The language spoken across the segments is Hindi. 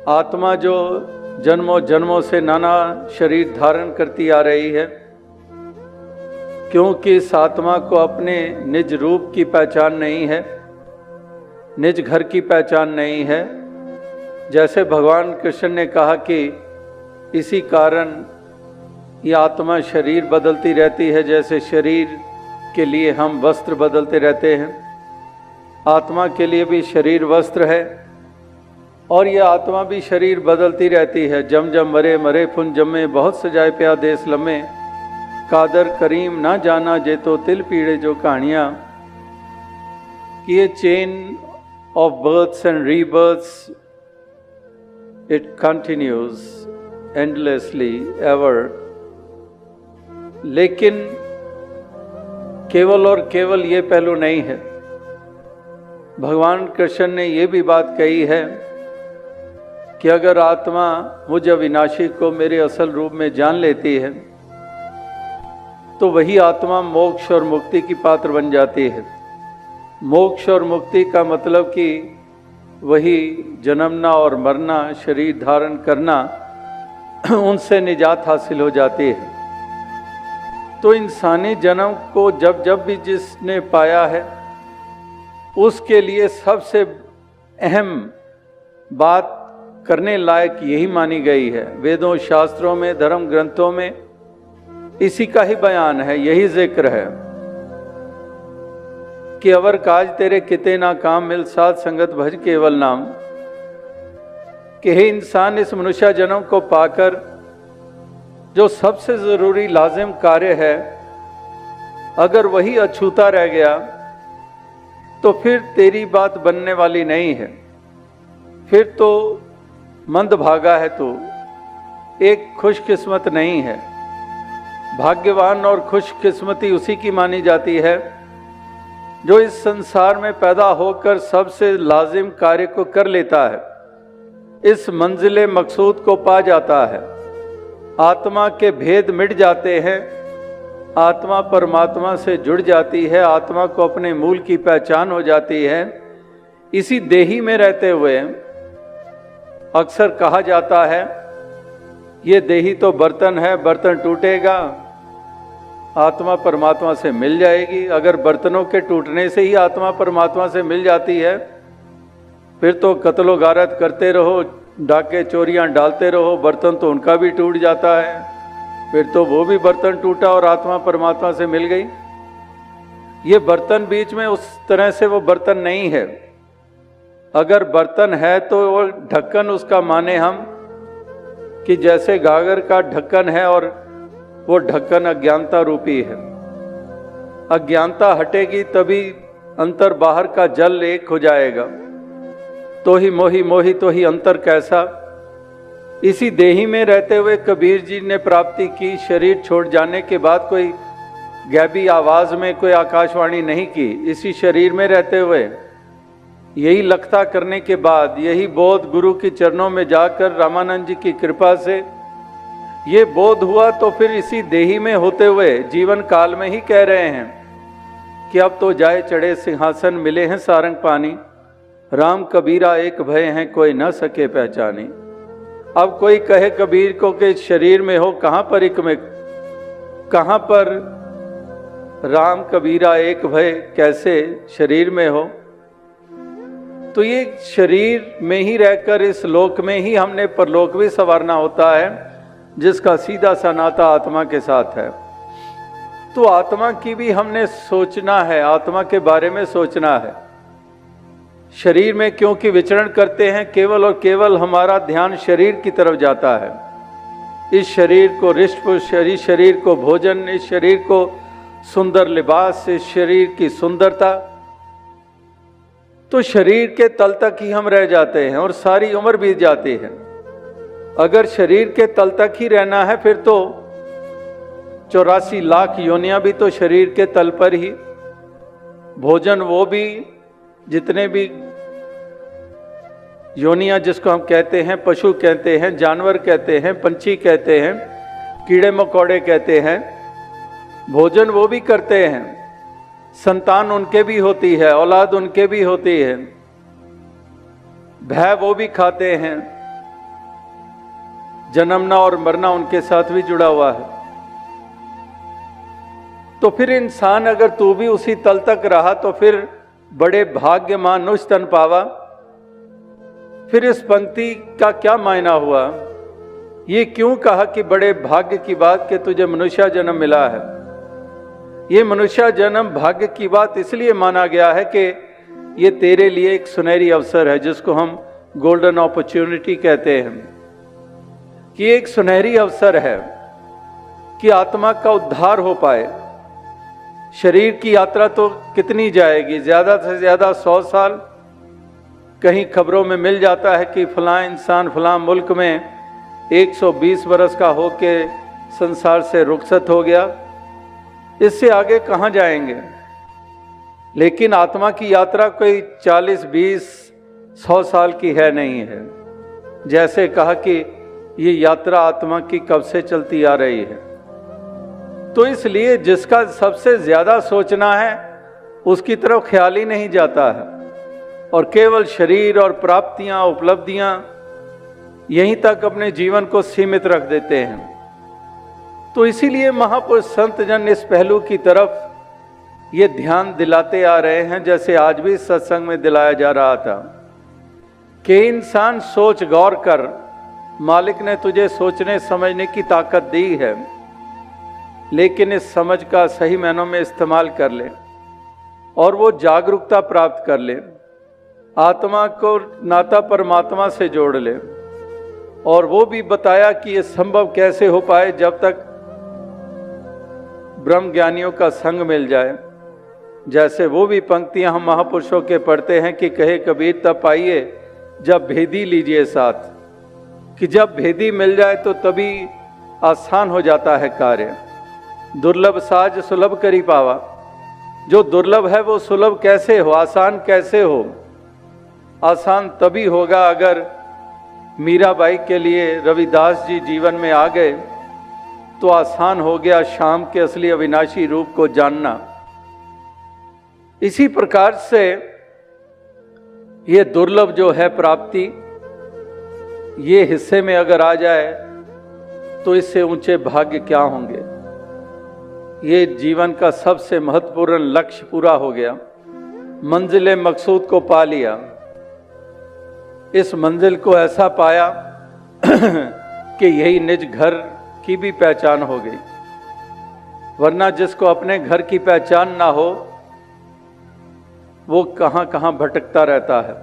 आत्मा जो जन्मों जन्मों से नाना शरीर धारण करती आ रही है, क्योंकि इस आत्मा को अपने निज रूप की पहचान नहीं है, निज घर की पहचान नहीं है। जैसे भगवान कृष्ण ने कहा कि इसी कारण ये आत्मा शरीर बदलती रहती है, जैसे शरीर के लिए हम वस्त्र बदलते रहते हैं, आत्मा के लिए भी शरीर वस्त्र है और ये आत्मा भी शरीर बदलती रहती है। जम जम मरे मरे फुन जमे, बहुत सजाए प्या देश लम्हे, कादर करीम ना जाना जे तो तिल पीड़े जो कहानियाँ। कि ये chain of births and rebirths, it continues endlessly ever. लेकिन केवल और केवल ये पहलू नहीं है। भगवान कृष्ण ने ये भी बात कही है कि अगर आत्मा मुझ अविनाशी को मेरे असल रूप में जान लेती है तो वही आत्मा मोक्ष और मुक्ति की पात्र बन जाती है। मोक्ष और मुक्ति का मतलब कि वही जन्मना और मरना, शरीर धारण करना, उनसे निजात हासिल हो जाती है। तो इंसानी जन्म को जब जब भी जिसने पाया है उसके लिए सबसे अहम बात करने लायक यही मानी गई है। वेदों, शास्त्रों में, धर्म ग्रंथों में इसी का ही बयान है, यही जिक्र है कि अवर काज तेरे किते ना काम, मिल साध संगत भज केवल नाम। कि हे इंसान, इस मनुष्य जन्म को पाकर जो सबसे जरूरी लाजिम कार्य है, अगर वही अछूता रह गया तो फिर तेरी बात बनने वाली नहीं है। फिर तो मंद भागा है, तो एक खुशकिस्मत नहीं है। भाग्यवान और खुशकिस्मती उसी की मानी जाती है जो इस संसार में पैदा होकर सबसे लाजिम कार्य को कर लेता है, इस मंजिले मकसूद को पा जाता है। आत्मा के भेद मिट जाते हैं, आत्मा परमात्मा से जुड़ जाती है, आत्मा को अपने मूल की पहचान हो जाती है। इसी देही में रहते हुए अक्सर कहा जाता है ये देही तो बर्तन है, बर्तन टूटेगा, आत्मा परमात्मा से मिल जाएगी। अगर बर्तनों के टूटने से ही आत्मा परमात्मा से मिल जाती है, फिर तो कत्लो गारत करते रहो, डाके चोरियां डालते रहो, बर्तन तो उनका भी टूट जाता है, फिर तो वो भी बर्तन टूटा और आत्मा परमात्मा से मिल गई। ये बर्तन बीच में उस तरह से वो बर्तन नहीं है। अगर बर्तन है तो वो ढक्कन उसका माने हम कि जैसे गागर का ढक्कन है और वो ढक्कन अज्ञानता रूपी है। अज्ञानता हटेगी तभी अंतर बाहर का जल एक हो जाएगा। तो ही मोही मोही तो ही अंतर कैसा। इसी देही में रहते हुए कबीर जी ने प्राप्ति की। शरीर छोड़ जाने के बाद कोई गैबी आवाज में कोई आकाशवाणी नहीं की। इसी शरीर में रहते हुए यही लखता करने के बाद, यही बोध गुरु के चरणों में जाकर रामानंद जी की कृपा से ये बोध हुआ, तो फिर इसी देही में होते हुए जीवन काल में ही कह रहे हैं कि अब तो जाए चढ़े सिंहासन, मिले हैं सारंग पानी, राम कबीरा एक भय हैं कोई न सके पहचानी। अब कोई कहे कबीर को कि शरीर में हो, कहाँ पर राम कबीरा एक भय, कैसे शरीर में हो। तो ये शरीर में ही रहकर इस लोक में ही हमने परलोक भी संवारना होता है, जिसका सीधा सा नाता आत्मा के साथ है। तो आत्मा की भी हमने सोचना है, आत्मा के बारे में सोचना है। शरीर में क्योंकि विचरण करते हैं, केवल और केवल हमारा ध्यान शरीर की तरफ जाता है। इस शरीर को रिष्ट, इस शरीर को भोजन, इस शरीर को सुंदर लिबास, इस शरीर की सुंदरता, तो शरीर के तल तक ही हम रह जाते हैं और सारी उम्र बीत जाती है। अगर शरीर के तल तक ही रहना है, फिर तो 84 लाख योनियां भी तो शरीर के तल पर ही। भोजन वो भी, जितने भी योनियां जिसको हम कहते हैं, पशु कहते हैं, जानवर कहते हैं, पंछी कहते हैं, कीड़े मकोड़े कहते हैं, भोजन वो भी करते हैं। संतान उनके भी होती है, औलाद उनके भी होती है, भय वो भी खाते हैं, जन्मना और मरना उनके साथ भी जुड़ा हुआ है। तो फिर इंसान अगर तू भी उसी तल तक रहा तो फिर बड़े भाग्यमान नुष तन पावा। फिर इस पंक्ति का क्या मायना हुआ? ये क्यों कहा कि बड़े भाग्य की बात कि तुझे मनुष्य जन्म मिला है? ये मनुष्य जन्म भाग्य की बात इसलिए माना गया है कि ये तेरे लिए एक सुनहरी अवसर है, जिसको हम गोल्डन अपॉर्चुनिटी कहते हैं, कि एक सुनहरी अवसर है कि आत्मा का उद्धार हो पाए। शरीर की यात्रा तो कितनी जाएगी, ज्यादा से ज्यादा 100 साल। कहीं खबरों में मिल जाता है कि फलां इंसान फलां मुल्क में 120 बरस का होके संसार से रुखसत हो गया। इससे आगे कहाँ जाएंगे? लेकिन आत्मा की यात्रा कोई 40, 20, 100 साल की है नहीं है। जैसे कहा कि ये यात्रा आत्मा की कब से चलती आ रही है। तो इसलिए जिसका सबसे ज्यादा सोचना है उसकी तरफ ख्याल ही नहीं जाता है, और केवल शरीर और प्राप्तियां, उपलब्धियां यहीं तक अपने जीवन को सीमित रख देते हैं। तो इसीलिए महापुरुष संत जन इस पहलू की तरफ ये ध्यान दिलाते आ रहे हैं, जैसे आज भी सत्संग में दिलाया जा रहा था कि इंसान सोच गौर कर, मालिक ने तुझे सोचने समझने की ताकत दी है, लेकिन इस समझ का सही मायनों में इस्तेमाल कर ले और वो जागरूकता प्राप्त कर ले, आत्मा को नाता परमात्मा से जोड़ ले। और वो भी बताया कि ये संभव कैसे हो पाए, जब तक ब्रह्म ज्ञानियों का संग मिल जाए। जैसे वो भी पंक्तियां हम महापुरुषों के पढ़ते हैं कि कहे कबीर तब पाइए जब भेदी लीजिए साथ, कि जब भेदी मिल जाए तो तभी आसान हो जाता है कार्य। दुर्लभ साज सुलभ करी पावा। जो दुर्लभ है वो सुलभ कैसे हो, आसान कैसे हो? आसान तभी होगा अगर मीराबाई के लिए रविदास जी जीवन में आ गए तो आसान हो गया शाम के असली अविनाशी रूप को जानना। इसी प्रकार से ये दुर्लभ जो है प्राप्ति, ये हिस्से में अगर आ जाए तो इससे ऊंचे भाग्य क्या होंगे। ये जीवन का सबसे महत्वपूर्ण लक्ष्य पूरा हो गया, मंजिल मकसूद को पा लिया। इस मंजिल को ऐसा पाया कि यही निज घर की भी पहचान हो गई। वरना जिसको अपने घर की पहचान ना हो वो कहां कहां भटकता रहता है।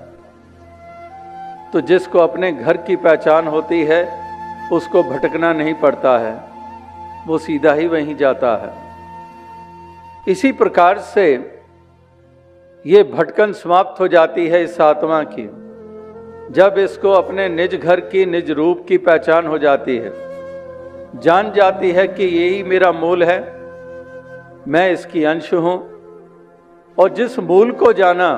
तो जिसको अपने घर की पहचान होती है उसको भटकना नहीं पड़ता है, वो सीधा ही वहीं जाता है। इसी प्रकार से ये भटकन समाप्त हो जाती है इस आत्मा की, जब इसको अपने निज घर की, निज रूप की पहचान हो जाती है, जान जाती है कि यही मेरा मूल है, मैं इसकी अंश हूं। और जिस मूल को जाना,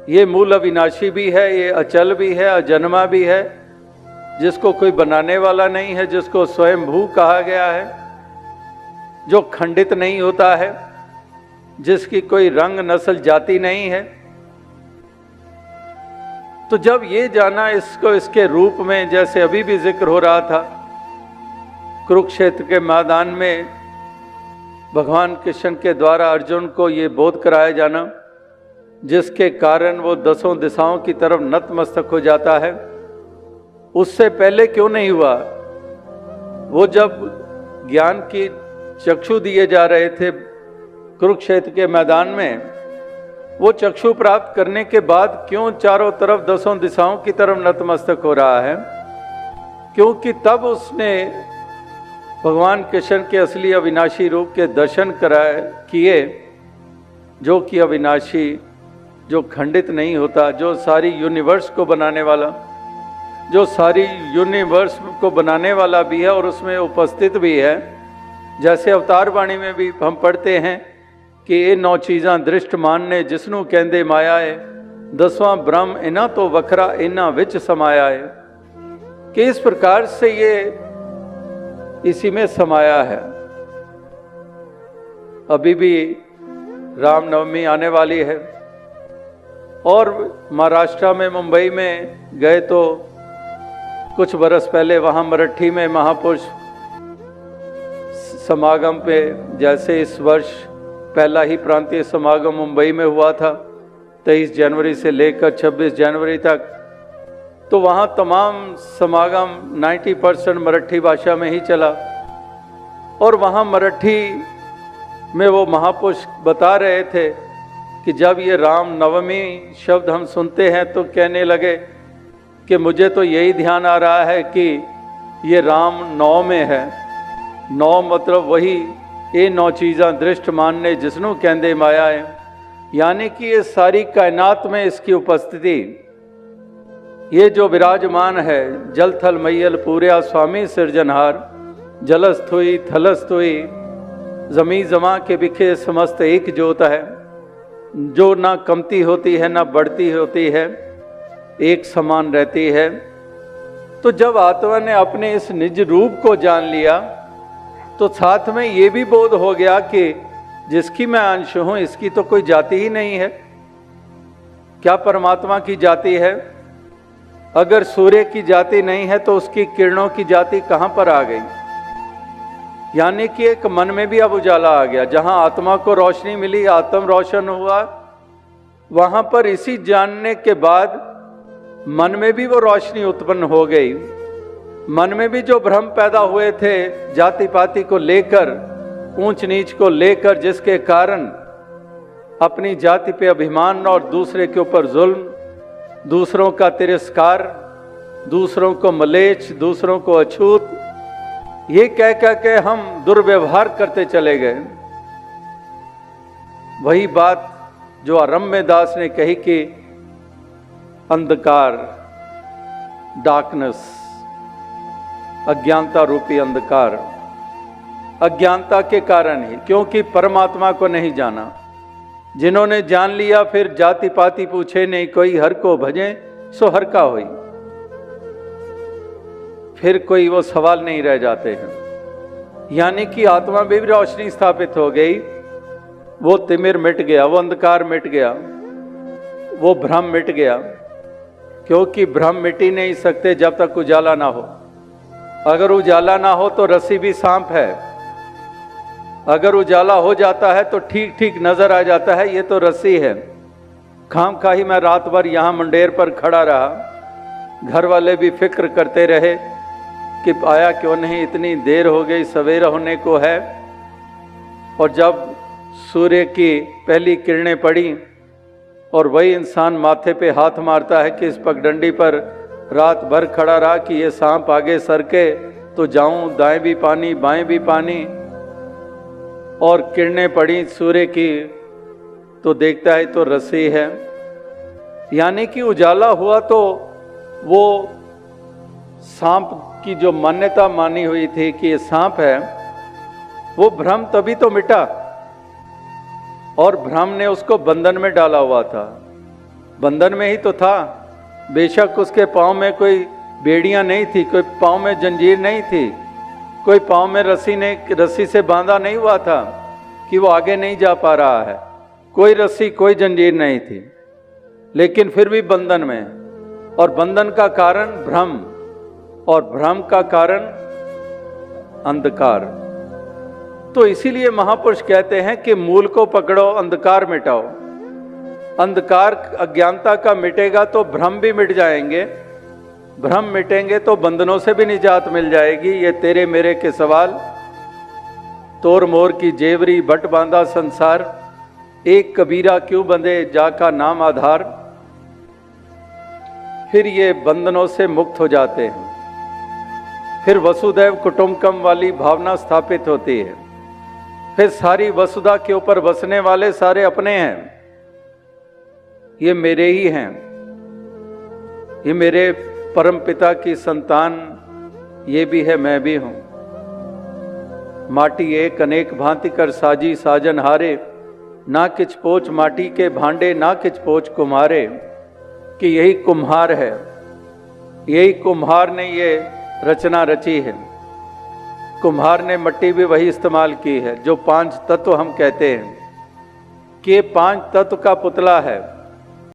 ये मूल अविनाशी भी है, ये अचल भी है, अजन्मा भी है, जिसको कोई बनाने वाला नहीं है, जिसको स्वयंभू कहा गया है, जो खंडित नहीं होता है, जिसकी कोई रंग नस्ल जाति नहीं है। तो जब ये जाना इसको इसके रूप में, जैसे अभी भी जिक्र हो रहा था, कुरुक्षेत्र के मैदान में भगवान कृष्ण के द्वारा अर्जुन को ये बोध कराया जाना, जिसके कारण वो 10 दिशाओं की तरफ नतमस्तक हो जाता है, उससे पहले क्यों नहीं हुआ? वो जब ज्ञान की चक्षु दिए जा रहे थे कुरुक्षेत्र के मैदान में, वो चक्षु प्राप्त करने के बाद क्यों चारों तरफ 10 दिशाओं की तरफ नतमस्तक हो रहा है? क्योंकि तब उसने भगवान कृष्ण के असली अविनाशी रूप के दर्शन किए, जो कि अविनाशी, जो खंडित नहीं होता, जो सारी यूनिवर्स को बनाने वाला, जो सारी यूनिवर्स को बनाने वाला भी है और उसमें उपस्थित भी है। जैसे अवतार वाणी में भी हम पढ़ते हैं कि ये 9 चीज़ां दृष्ट मानने जिसनों कहंदे माया है, 10वां ब्रह्म इना तो वखरा इना विच समाया है। कि इस प्रकार से ये इसी में समाया है। अभी भी रामनवमी आने वाली है और महाराष्ट्र में, मुंबई में गए तो कुछ बरस पहले वहाँ मराठी में महापुरुष समागम पे, जैसे इस वर्ष पहला ही प्रांतीय समागम मुंबई में हुआ था 23 जनवरी से लेकर 26 जनवरी तक, तो वहाँ तमाम समागम 90% मराठी भाषा में ही चला। और वहाँ मराठी में वो महापुरुष बता रहे थे कि जब ये राम नवमी शब्द हम सुनते हैं तो कहने लगे कि मुझे तो यही ध्यान आ रहा है कि ये राम नौ में है। नौ मतलब वही ये 9 चीज़ां दृष्ट मानने जिसनों कहंदे माया है, यानी कि ये सारी कायनात में इसकी उपस्थिति, ये जो विराजमान है, जल थल मैयल पूर्या स्वामी सिरजनहार, जलस्थ हुई थलस्थ हुई जमी जमा के बिखे समस्त एक जोत है, जो ना कमती होती है ना बढ़ती होती है, एक समान रहती है। तो जब आत्मा ने अपने इस निज रूप को जान लिया तो साथ में ये भी बोध हो गया कि जिसकी मैं अंश हूं इसकी तो कोई जाति ही नहीं है। क्या परमात्मा की जाति है? अगर सूर्य की जाति नहीं है तो उसकी किरणों की जाति कहां पर आ गई? यानी कि एक मन में भी अब उजाला आ गया। जहां आत्मा को रोशनी मिली, आत्म रोशन हुआ, वहां पर इसी जानने के बाद मन में भी वो रोशनी उत्पन्न हो गई। मन में भी जो भ्रम पैदा हुए थे जाति पाति को लेकर, ऊंच नीच को लेकर, जिसके कारण अपनी जाति पे अभिमान और दूसरे के ऊपर जुल्म, दूसरों का तिरस्कार, दूसरों को मलेच्छ, दूसरों को अछूत, ये कह कह के हम दुर्व्यवहार करते चले गए। वही बात जो अरम्य दास ने कही कि अंधकार, डार्कनेस, अज्ञानता रूपी अंधकार, अज्ञानता के कारण ही, क्योंकि परमात्मा को नहीं जाना। जिन्होंने जान लिया फिर जाति पाति पूछे नहीं कोई, हर को भजे सो हर का होई, फिर कोई वो सवाल नहीं रह जाते हैं। यानी कि आत्मा में भी रोशनी स्थापित हो गई, वो तिमिर मिट गया, वो अंधकार मिट गया, वो भ्रम मिट गया। क्योंकि भ्रम मिट ही नहीं सकते जब तक उजाला ना हो। अगर उजाला ना हो तो रस्सी भी सांप है, अगर उजाला हो जाता है तो ठीक ठीक नजर आ जाता है ये तो रस्सी है। खामखाही मैं रात भर यहाँ मुंडेर पर खड़ा रहा, घर वाले भी फिक्र करते रहे कि आया क्यों नहीं, इतनी देर हो गई, सवेरा होने को है। और जब सूर्य की पहली किरणें पड़ी और वही इंसान माथे पे हाथ मारता है कि इस पगडंडी पर रात भर खड़ा रहा कि ये सांप आगे सरके तो जाऊं, दाएं भी पानी बाएं भी पानी, और किरणें पड़ी सूर्य की तो देखता है तो रस्सी है। यानी कि उजाला हुआ तो वो सांप की जो मान्यता मानी हुई थी कि ये सांप है, वो भ्रम तभी तो मिटा। और भ्रम ने उसको बंधन में डाला हुआ था, बंधन में ही तो था। बेशक उसके पाँव में कोई बेड़ियां नहीं थी, कोई पाँव में जंजीर नहीं थी, कोई पाँव में रस्सी से बांधा नहीं हुआ था कि वो आगे नहीं जा पा रहा है, कोई रस्सी कोई जंजीर नहीं थी, लेकिन फिर भी बंधन में। और बंधन का कारण भ्रम, और भ्रम का कारण अंधकार। तो इसीलिए महापुरुष कहते हैं कि मूल को पकड़ो, अंधकार मिटाओ। अंधकार अज्ञानता का मिटेगा तो भ्रम भी मिट जाएंगे, भ्रम मिटेंगे तो बंधनों से भी निजात मिल जाएगी। ये तेरे मेरे के सवाल, तोर मोर की जेवरी बट बांधा संसार, एक कबीरा क्यों बंधे जाका नाम आधार। फिर ये बंधनों से मुक्त हो जाते हैं, फिर वसुदैव कुटुंबकम वाली भावना स्थापित होती है। फिर सारी वसुधा के ऊपर बसने वाले सारे अपने हैं, ये मेरे ही हैं, ये मेरे परम पिता की संतान, ये भी है मैं भी हूं। माटी एक अनेक भांति कर साजी साजन हारे, ना किच पोच माटी के भांडे ना किच पोच कुम्हारे। कि यही कुम्हार है, यही कुम्हार ने ये रचना रची है। कुम्हार ने मिट्टी भी वही इस्तेमाल की है जो 5 तत्व हम कहते हैं कि 5 तत्व का पुतला है।